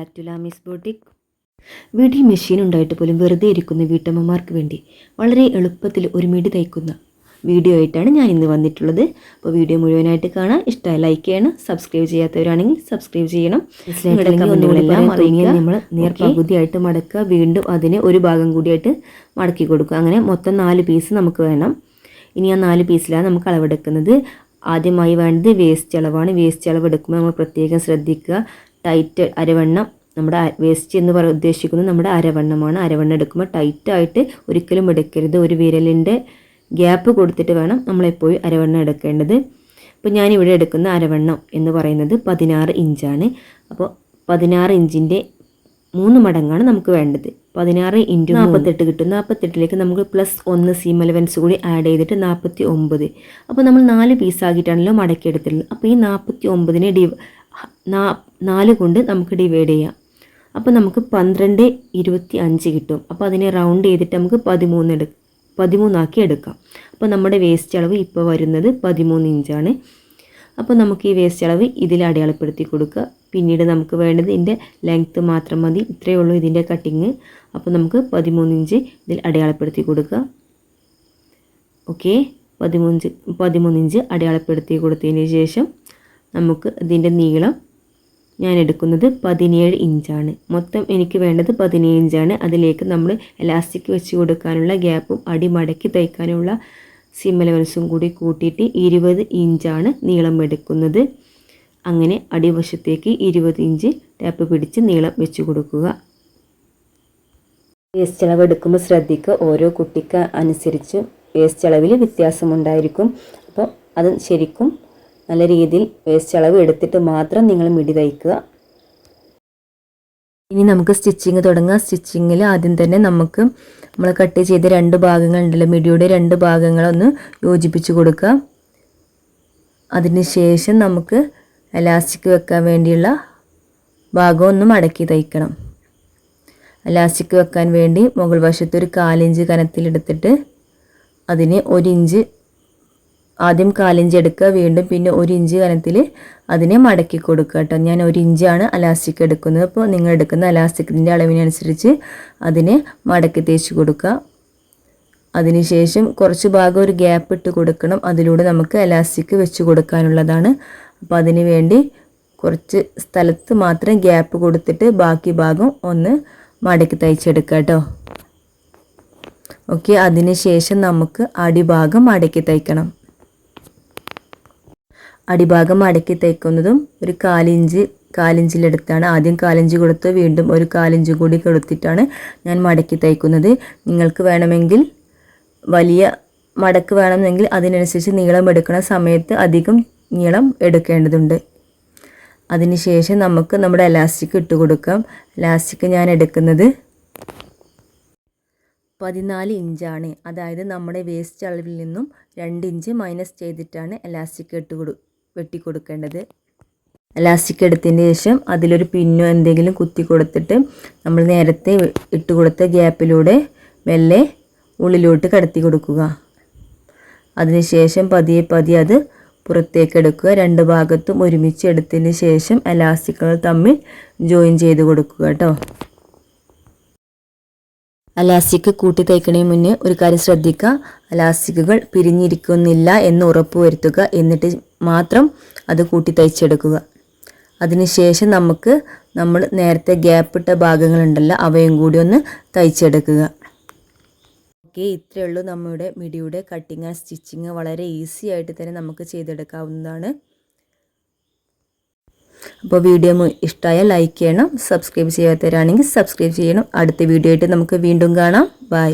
Back to Lamees boutique. വീട്ടിൽ machine ഉണ്ടായിട്ട് പോലും വെറുതെ ഇരിക്കുന്ന വീട്ടമ്മമാർക്ക് വേണ്ടി വളരെ എളുപ്പത്തിൽ ഒരു മിടി തയ്ക്കുന്ന വീഡിയോ ആയിട്ടാണ് ഞാൻ ഇന്ന് വന്നിട്ടുള്ളത്. അപ്പോൾ വീഡിയോ മുഴുവനായിട്ട് കാണാം. ഇഷ്ടമായി ലൈക്ക് ചെയ്യണം. സബ്സ്ക്രൈബ് ചെയ്യാത്തവരാണെങ്കിൽ സബ്സ്ക്രൈബ് ചെയ്യണം. നമ്മൾ നേർപകുതിയായിട്ട് മടക്കുക, വീണ്ടും അതിനെ ഒരു ഭാഗം കൂടിയായിട്ട് മടക്കി കൊടുക്കുക. അങ്ങനെ മൊത്തം 4 പീസ് നമുക്ക് വേണം. ഇനി ആ 4 പീസിലാണ് നമുക്ക് അളവെടുക്കുന്നത്. ആദ്യമായി വേണ്ടത് വേസ്റ്റ് അളവാണ്. വേസ്റ്റ് അളവ് എടുക്കുമ്പോൾ നമ്മൾ പ്രത്യേകം ശ്രദ്ധിക്കുക. ടൈറ്റ് അരവണ്ണം, നമ്മുടെ വേസ്റ്റ് എന്ന് ഉദ്ദേശിക്കുന്നത് നമ്മുടെ അരവണ്ണമാണ്. അരവണ്ണം എടുക്കുമ്പോൾ ടൈറ്റായിട്ട് ഒരിക്കലും എടുക്കരുത്. ഒരു വിരലിൻ്റെ ഗ്യാപ്പ് കൊടുത്തിട്ട് വേണം നമ്മളെപ്പോഴും അരവണ്ണം എടുക്കേണ്ടത്. അപ്പോൾ ഞാനിവിടെ എടുക്കുന്ന അരവണ്ണം എന്ന് പറയുന്നത് 16 ഇഞ്ചാണ്. അപ്പോൾ 16 ഇഞ്ചിൻ്റെ 3 മടങ്ങാണ് നമുക്ക് വേണ്ടത്. 16 × 48 കിട്ടും. 48ലേക്ക് നമുക്ക് +1 സീം അലവൻസ് കൂടി ആഡ് ചെയ്തിട്ട് 49. അപ്പോൾ നമ്മൾ 4 പീസാക്കിയിട്ടാണല്ലോ മടക്കിയെടുത്തിട്ടുള്ളത്. അപ്പോൾ ഈ 49നെ 4 കൊണ്ട് നമുക്ക് ഡിവൈഡ് ചെയ്യാം. അപ്പോൾ നമുക്ക് 12/25 കിട്ടും. അപ്പോൾ അതിനെ റൗണ്ട് ചെയ്തിട്ട് നമുക്ക് 13 ആക്കി എടുക്കാം. അപ്പോൾ നമ്മുടെ വേസ്റ്റ് അളവ് ഇപ്പോൾ വരുന്നത് 13 ഇഞ്ചാണ്. അപ്പോൾ നമുക്ക് ഈ വേസ്റ്റ് അളവ് ഇതിൽ അടയാളപ്പെടുത്തി കൊടുക്കുക. പിന്നീട് നമുക്ക് വേണ്ടത് ഇതിൻ്റെ ലെങ്ത്ത് മാത്രം മതി. ഇത്രയേ ഉള്ളൂ ഇതിൻ്റെ കട്ടിങ്. അപ്പോൾ നമുക്ക് 13 ഇഞ്ച് ഇതിൽ അടയാളപ്പെടുത്തി കൊടുക്കുക. ഓക്കെ, 13 ഇഞ്ച് അടയാളപ്പെടുത്തി കൊടുത്തതിന് ശേഷം നമുക്ക് ഇതിൻ്റെ നീളം ഞാൻ എടുക്കുന്നത് 17 ഇഞ്ചാണ്. മൊത്തം എനിക്ക് വേണ്ടത് 17 ഇഞ്ചാണ്. അതിലേക്ക് നമ്മൾ എലാസ്റ്റിക് വെച്ച് കൊടുക്കാനുള്ള ഗ്യാപ്പും അടി മടക്കി തയ്ക്കാനുള്ള സീം അലവൻസും കൂടി കൂട്ടിയിട്ട് 20 ഇഞ്ചാണ് നീളം എടുക്കുന്നത്. അങ്ങനെ അടിവശത്തേക്ക് 20 ഇഞ്ച് ടാപ്പ് പിടിച്ച് നീളം വെച്ച് കൊടുക്കുക. വേസ്റ്റ് അളവ് എടുക്കുമ്പോൾ ശ്രദ്ധിക്കുക. ഓരോ കുട്ടിക്ക് അനുസരിച്ച് വേസ്റ്റ് അളവിൽ വ്യത്യാസമുണ്ടായിരിക്കും. അപ്പോൾ അത് ശരിക്കും നല്ല രീതിയിൽ വേസ്റ്റ് അളവ് എടുത്തിട്ട് മാത്രം നിങ്ങൾ മിടി തയ്ക്കുക. ഇനി നമുക്ക് സ്റ്റിച്ചിങ് തുടങ്ങാം. സ്റ്റിച്ചിങ്ങിൽ ആദ്യം തന്നെ നമുക്ക് നമ്മൾ കട്ട് ചെയ്ത 2 ഭാഗങ്ങളുണ്ടല്ലോ, മിടിയുടെ 2 ഭാഗങ്ങളൊന്ന് യോജിപ്പിച്ച് കൊടുക്കുക. അതിനുശേഷം നമുക്ക് എലാസ്റ്റിക് വെക്കാൻ വേണ്ടിയുള്ള ഭാഗം ഒന്ന് മടക്കി തയ്ക്കണം. എലാസ്റ്റിക് വെക്കാൻ വേണ്ടി മുകൾ വശത്ത് ഒരു 1/4 ഇഞ്ച് കനത്തിലെടുത്തിട്ട് അതിന് 1 ഇഞ്ച് ആദ്യം 1/4 ഇഞ്ച് എടുക്കുക. വീണ്ടും പിന്നെ 1 ഇഞ്ച് കനത്തിൽ അതിനെ മടക്കി കൊടുക്കുക കേട്ടോ. ഞാൻ 1 ഇഞ്ചാണ് അലാസ്റ്റിക് എടുക്കുന്നത്. അപ്പോൾ നിങ്ങൾ എടുക്കുന്ന അലാസ്റ്റിക്കിൻ്റെ അളവിനനുസരിച്ച് അതിനെ മടക്കി തേച്ച് കൊടുക്കുക. അതിനുശേഷം കുറച്ച് ഭാഗം ഒരു ഗ്യാപ്പ് ഇട്ട് കൊടുക്കണം. അതിലൂടെ നമുക്ക് എലാസ്റ്റിക് വെച്ച് കൊടുക്കാനുള്ളതാണ്. അപ്പോൾ അതിന് വേണ്ടി കുറച്ച് സ്ഥലത്ത് മാത്രം ഗ്യാപ്പ് കൊടുത്തിട്ട് ബാക്കി ഭാഗം ഒന്ന് മടക്കി തയ്ച്ചെടുക്കുക കേട്ടോ. ഓക്കെ, അതിനുശേഷം നമുക്ക് അടിഭാഗം മടക്കി തയ്ക്കണം. അടിഭാഗം മടക്കി തയ്ക്കുന്നതും ഒരു 1/4 ഇഞ്ചിലെടുത്താണ്. ആദ്യം 1/4 ഇഞ്ച് കൊടുത്ത് വീണ്ടും ഒരു 1/4 ഇഞ്ച് കൂടി കൊടുത്തിട്ടാണ് ഞാൻ മടക്കി തയ്ക്കുന്നത്. നിങ്ങൾക്ക് വേണമെങ്കിൽ വലിയ മടക്ക് വേണമെങ്കിൽ അതിനനുസരിച്ച് നീളം എടുക്കുന്ന സമയത്ത് അധികം നീളം എടുക്കേണ്ടതുണ്ട്. അതിനുശേഷം നമുക്ക് നമ്മുടെ എലാസ്റ്റിക് ഇട്ട് കൊടുക്കാം. എലാസ്റ്റിക് ഞാൻ എടുക്കുന്നത് 14 ഇഞ്ചാണ്. അതായത് നമ്മുടെ വേസ്റ്റ് അളവിൽ നിന്നും 2 ഇഞ്ച് മൈനസ് ചെയ്തിട്ടാണ് എലാസ്റ്റിക് വെട്ടി കൊടുക്കേണ്ടത്. എലാസ്റ്റിക് എടുത്തതിന് ശേഷം അതിലൊരു പിന്നോ എന്തെങ്കിലും കുത്തി കൊടുത്തിട്ട് നമ്മൾ നേരത്തെ ഇട്ട് കൊടുത്ത ഗ്യാപ്പിലൂടെ മെല്ലെ ഉള്ളിലോട്ട് കടത്തി കൊടുക്കുക. അതിനുശേഷം പതിയെ അത് പുറത്തേക്ക് എടുക്കുക. 2 ഭാഗത്തും ഒരുമിച്ച് എടുത്തതിന് ശേഷം എലാസ്റ്റിക്കുകൾ തമ്മിൽ ജോയിൻ ചെയ്ത് കൊടുക്കുക കേട്ടോ. അലാസ്റ്റിക് കൂട്ടി തയ്ക്കണതിന് മുന്നേ ഒരു കാര്യം ശ്രദ്ധിക്കുക. അലാസ്റ്റിക്കുകൾ പിരിഞ്ഞിരിക്കുന്നില്ല എന്ന് ഉറപ്പ് വരുത്തുക. എന്നിട്ട് മാത്രം അത് കൂട്ടി തയ്ച്ചെടുക്കുക. അതിനുശേഷം നമ്മൾ നേരത്തെ ഗ്യാപ്പിട്ട ഭാഗങ്ങളുണ്ടല്ലോ, അവയും കൂടി ഒന്ന് തയ്ച്ചെടുക്കുക. ഓക്കെ, ഇത്രയേ ഉള്ളൂ നമ്മുടെ മിടിയുടെ കട്ടിങ് ആൻഡ് സ്റ്റിച്ചിങ്. വളരെ ഈസി ആയിട്ട് തന്നെ നമുക്ക് ചെയ്തെടുക്കാവുന്നതാണ്. അപ്പോൾ വീഡിയോ ഇഷ്ടമായാൽ ലൈക്ക് ചെയ്യണം. സബ്സ്ക്രൈബ് ചെയ്യാത്തവരാണെങ്കിൽ സബ്സ്ക്രൈബ് ചെയ്യണം. അടുത്ത വീഡിയോ ആയിട്ട് നമുക്ക് വീണ്ടും കാണാം. ബൈ.